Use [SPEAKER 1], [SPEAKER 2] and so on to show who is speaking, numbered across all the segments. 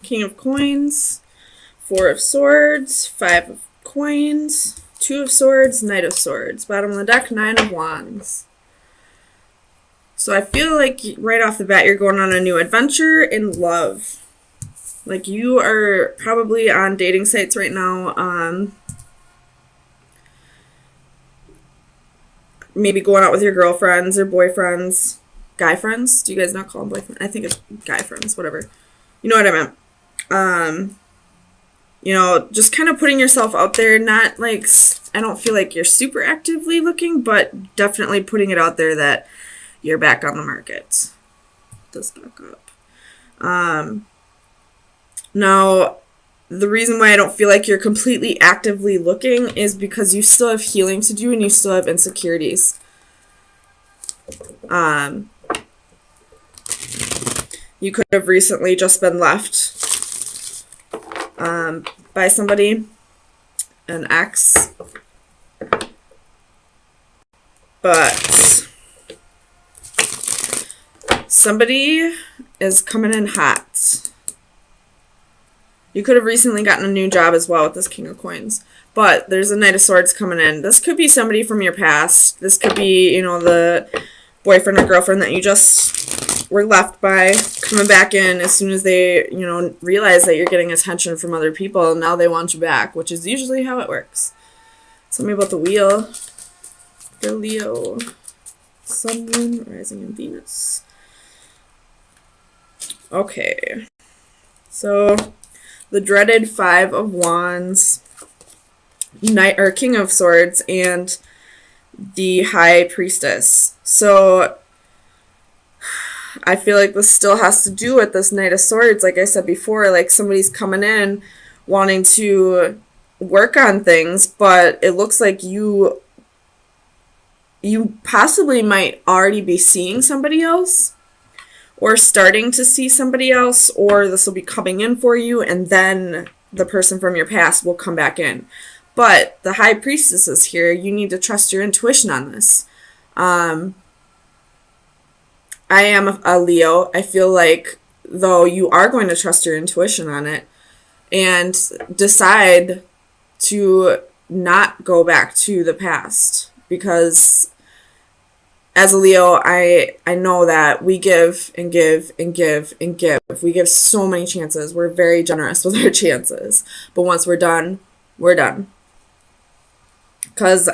[SPEAKER 1] King of Coins, Four of Swords, Five of Coins, Two of Swords, Knight of Swords. Bottom of the deck, Nine of Wands. So I feel like right off the bat you're going on a new adventure in love. Like you are probably on dating sites right now. Maybe going out with your girlfriends or boyfriends. Guy friends? Do you guys not call them boyfriends? I think it's guy friends, whatever. You know what I meant. Just kind of putting yourself out there. Not like, I don't feel like you're super actively looking, but definitely putting it out there that you're back on the market. This back up. Now, the reason why I don't feel like you're completely actively looking is because you still have healing to do and you still have insecurities. You could have recently just been left by somebody, an ex, but somebody is coming in hot. You could have recently gotten a new job as well with this King of Coins. But there's a Knight of Swords coming in. This could be somebody from your past. This could be, the boyfriend or girlfriend that you just were left by, coming back in as soon as they, realize that you're getting attention from other people. Now they want you back, which is usually how it works. Tell me about the wheel. The Leo. Sun, Moon, Rising, and Venus. Okay. So the dreaded Five of Wands, Knight or King of Swords, and the High Priestess. So I feel like this still has to do with this Knight of Swords. Like I said before, like somebody's coming in wanting to work on things, but it looks like you possibly might already be seeing somebody else, or starting to see somebody else, or this will be coming in for you, and then the person from your past will come back in. But the High Priestess is here. You need to trust your intuition on this. I am a Leo. I feel like, though, you are going to trust your intuition on it and decide to not go back to the past, because as a Leo, I know that we give and give and give and give. We give so many chances. We're very generous with our chances. But once we're done, we're done. Because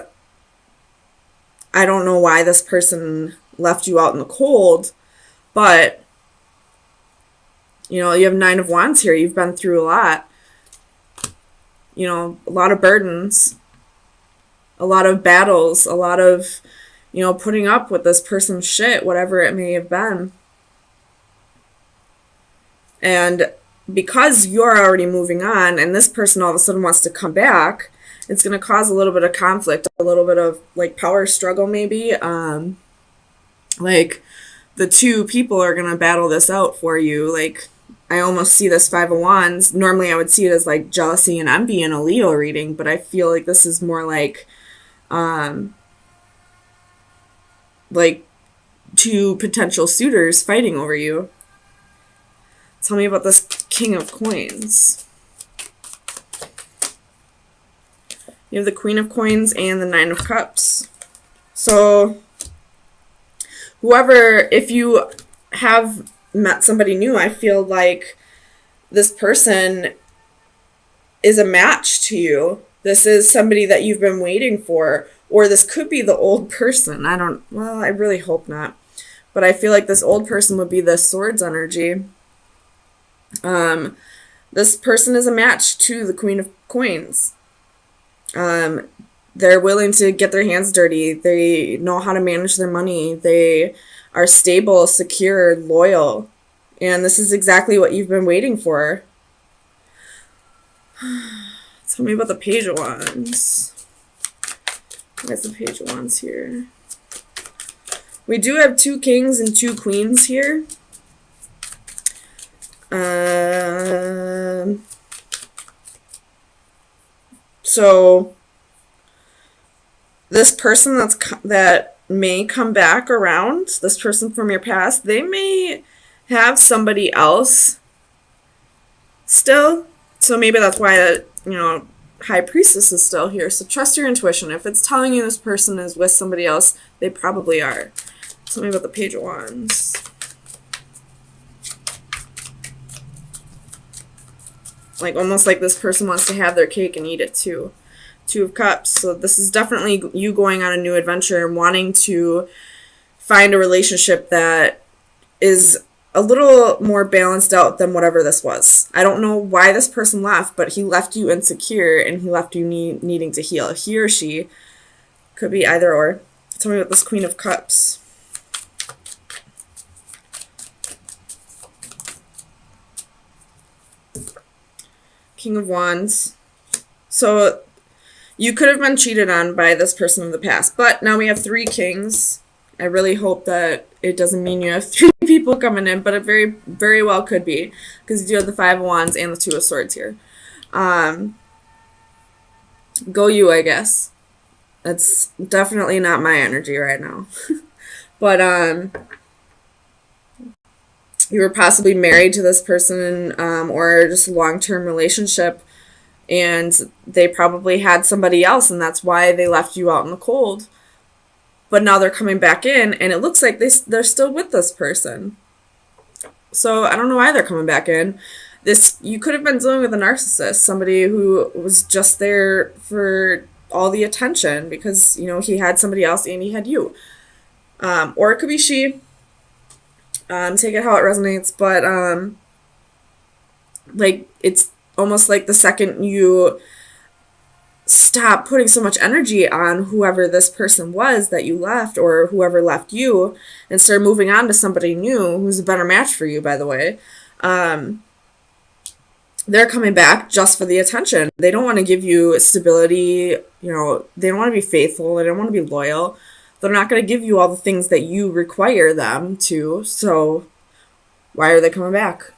[SPEAKER 1] I don't know why this person left you out in the cold, but, you have Nine of Wands here. You've been through a lot. A lot of burdens, a lot of battles, a lot of putting up with this person's shit, whatever it may have been. And because you're already moving on and this person all of a sudden wants to come back, it's going to cause a little bit of conflict, a little bit of like power struggle maybe. Like the two people are going to battle this out for you. Like I almost see this Five of Wands. Normally I would see it as like jealousy and envy in a Leo reading, but I feel like this is more like two potential suitors fighting over you. Tell me about this King of Coins. You have the Queen of Coins and the Nine of Cups. So if you have met somebody new, I feel like this person is a match to you. This is somebody that you've been waiting for. Or this could be the old person. I really hope not. But I feel like this old person would be the Swords energy. This person is a match to the Queen of Coins. They're willing to get their hands dirty. They know how to manage their money. They are stable, secure, loyal. And this is exactly what you've been waiting for. Tell me about the Page of Wands. Where's the Page of Wands here? We do have two kings and two queens here. So this person that may come back around, this person from your past, they may have somebody else still. So maybe that's why, High Priestess is still here. So trust your intuition. If it's telling you this person is with somebody else, they probably are. Tell me about the Page of Wands. Like, almost like this person wants to have their cake and eat it too. Two of Cups. So this is definitely you going on a new adventure and wanting to find a relationship that is a little more balanced out than whatever this was. I don't know why this person left, but he left you insecure and he left you needing to heal. He or she could be either or. Tell me about this Queen of Cups. King of Wands. So you could have been cheated on by this person in the past, but now we have 3 kings. I really hope that it doesn't mean you have 3 people coming in, but it very, very well could be, because you do have the 5 of Wands and the 2 of Swords here. Go you, I guess. That's definitely not my energy right now. But you were possibly married to this person, or just a long-term relationship, and they probably had somebody else, and that's why they left you out in the cold. But now they're coming back in, and it looks like they're still with this person. So I don't know why they're coming back in. You could have been dealing with a narcissist, somebody who was just there for all the attention because, he had somebody else and he had you. Or it could be she. Take it how it resonates. But, it's almost like the second you stop putting so much energy on whoever this person was that you left, or whoever left you, and start moving on to somebody new who's a better match for you, by the way. They're coming back just for the attention. They don't want to give you stability. They don't want to be faithful. They don't want to be loyal. They're not going to give you all the things that you require them to. So why are they coming back?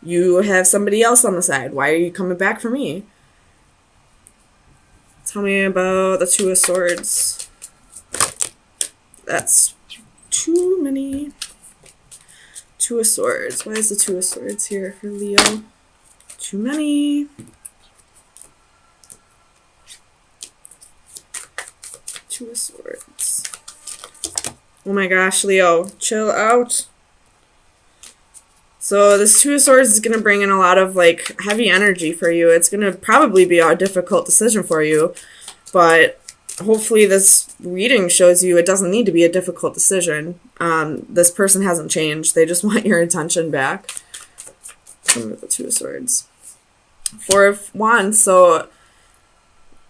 [SPEAKER 1] You have somebody else on the side. Why are you coming back for me? Tell me about the 2 of Swords. That's too many. 2 of Swords. Why is the 2 of Swords here for Leo? Too many. Two of Swords. Oh my gosh, Leo, chill out. So this 2 of Swords is going to bring in a lot of heavy energy for you. It's going to probably be a difficult decision for you, but hopefully this reading shows you it doesn't need to be a difficult decision. This person hasn't changed. They just want your attention back. The 2 of Swords. 4 of Wands. So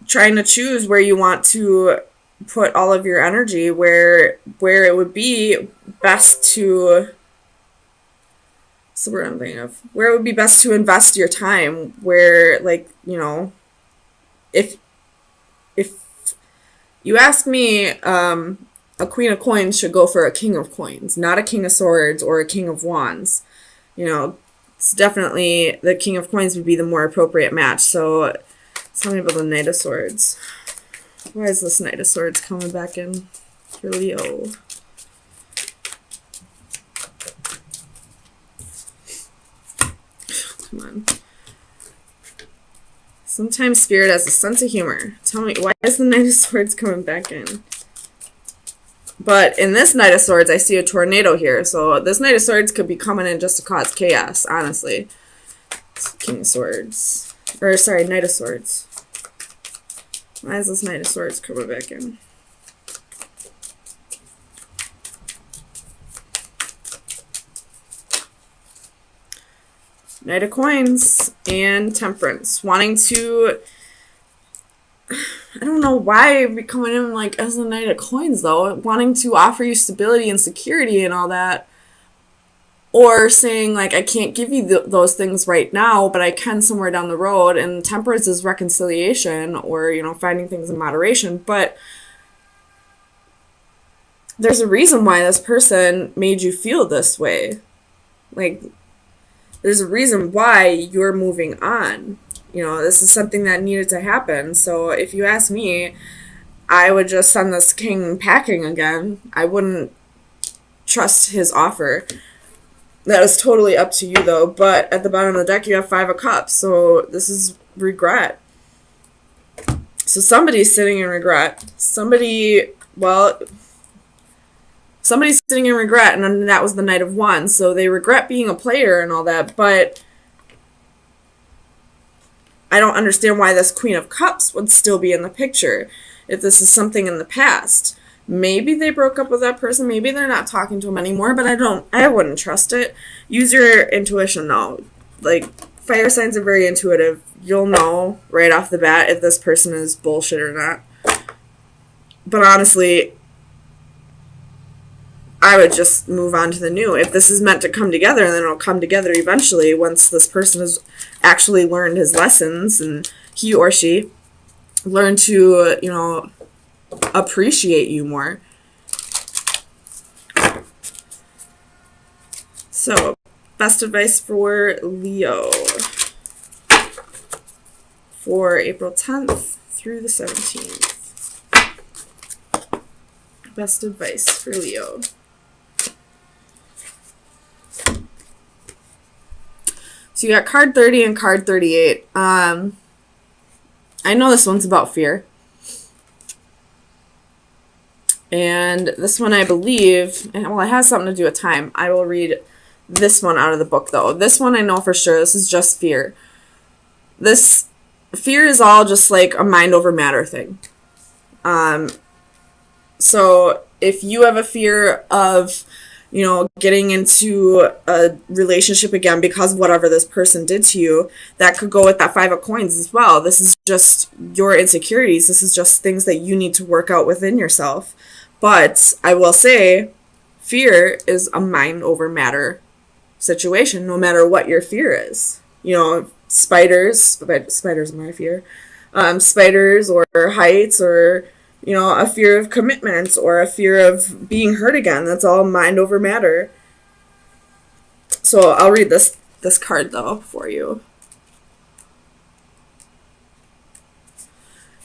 [SPEAKER 1] trying to choose where you want to put all of your energy, where it would be best to... So what I'm thinking of. Where it would be best to invest your time. Where, if you ask me, a Queen of Coins should go for a King of Coins, not a King of Swords or a King of Wands. It's definitely the King of Coins would be the more appropriate match. So tell me about the Knight of Swords. Why is this Knight of Swords coming back in for Leo? Come on. Sometimes Spirit has a sense of humor. Tell me, why is the Knight of Swords coming back in? But in this Knight of Swords, I see a tornado here. So this Knight of Swords could be coming in just to cause chaos, honestly. It's King of Swords. Or, sorry, Knight of Swords. Why is this Knight of Swords coming back in? Knight of Coins and Temperance. Wanting to... I don't know why we're coming in as a Knight of Coins, though. Wanting to offer you stability and security and all that. Or saying, I can't give you those things right now, but I can somewhere down the road. And Temperance is reconciliation or, finding things in moderation. But there's a reason why this person made you feel this way. There's a reason why you're moving on. This is something that needed to happen. So if you ask me, I would just send this king packing again. I wouldn't trust his offer. That is totally up to you, though. But at the bottom of the deck, you have Five of Cups. So this is regret. So somebody's sitting in regret. Somebody's sitting in regret, and then that was the Knight of Wands. So they regret being a player and all that, but I don't understand why this Queen of Cups would still be in the picture if this is something in the past. Maybe they broke up with that person. Maybe they're not talking to him anymore, but I wouldn't trust it. Use your intuition, though. Like, fire signs are very intuitive. You'll know right off the bat if this person is bullshit or not. But honestly, I would just move on to the new. If this is meant to come together, then it'll come together eventually once this person has actually learned his lessons and he or she learned to, appreciate you more. So, best advice for Leo for April 10th through the 17th. Best advice for Leo. So you got card 30 and card 38. I know this one's about fear. And this one, I believe, it has something to do with time. I will read this one out of the book, though. This one I know for sure. This is just fear. This fear is all just like a mind over matter thing. So if you have a fear of, getting into a relationship again because of whatever this person did to you, that could go with that Five of Coins as well. This is just your insecurities. This is just things that you need to work out within yourself. But I will say, fear is a mind over matter situation, no matter what your fear is. Spiders are my fear. Spiders or heights or, a fear of commitment or a fear of being hurt again. That's all mind over matter. So I'll read this card, though, for you.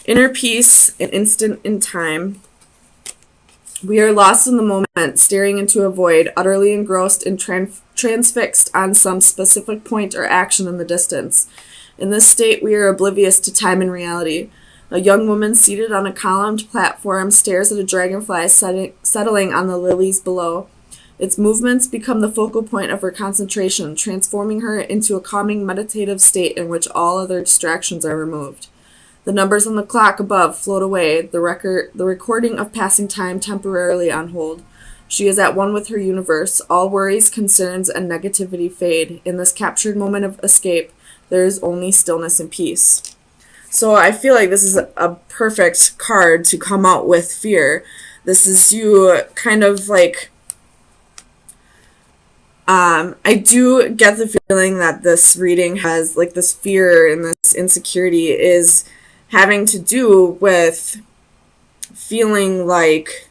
[SPEAKER 1] Inner peace, an instant in time. We are lost in the moment, staring into a void, utterly engrossed and transfixed on some specific point or action in the distance. In this state, we are oblivious to time and reality. A young woman seated on a columned platform stares at a dragonfly settling on the lilies below. Its movements become the focal point of her concentration, transforming her into a calming meditative state in which all other distractions are removed. The numbers on the clock above float away, the recording of passing time temporarily on hold. She is at one with her universe. All worries, concerns, and negativity fade. In this captured moment of escape, there is only stillness and peace. So I feel like this is a perfect card to come out with fear. This is you kind of like... I do get the feeling that this reading has, like, this fear and this insecurity is having to do with feeling like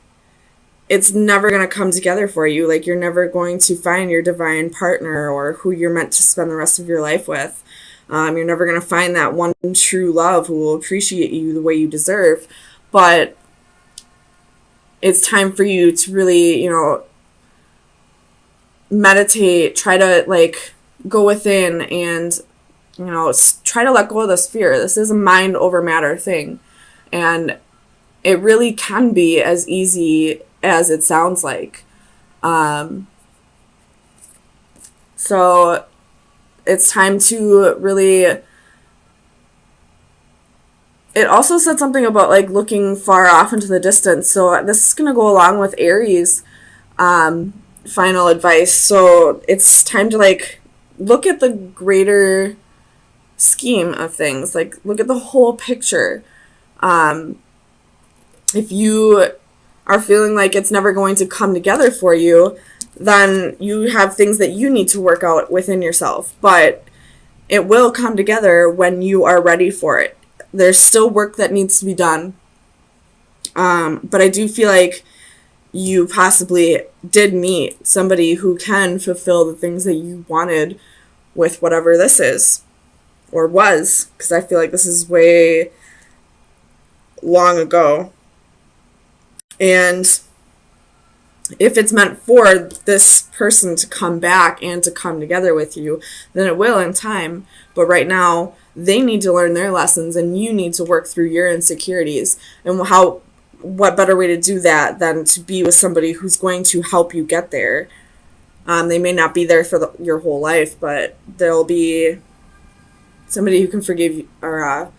[SPEAKER 1] it's never going to come together for you. Like, you're never going to find your divine partner or who you're meant to spend the rest of your life with. You're never going to find that one true love who will appreciate you the way you deserve. But it's time for you to really, meditate, try to, like, go within and, try to let go of this fear. This is a mind over matter thing. And it really can be as easy as it sounds like. So it's time to really... It also said something about, like, looking far off into the distance. So this is going to go along with Aries' final advice. So it's time to, like, look at the greater scheme of things. Like, look at the whole picture. If you are feeling like it's never going to come together for you, then you have things that you need to work out within yourself. But it will come together when you are ready for it. There's still work that needs to be done. But I do feel like you possibly did meet somebody who can fulfill the things that you wanted with whatever this is. Or was. Because I feel like this is way long ago. And if it's meant for this person to come back and to come together with you, then it will in time. But right now, they need to learn their lessons, and you need to work through your insecurities. And what better way to do that than to be with somebody who's going to help you get there? They may not be there for your whole life, but they'll be somebody who can forgive you, or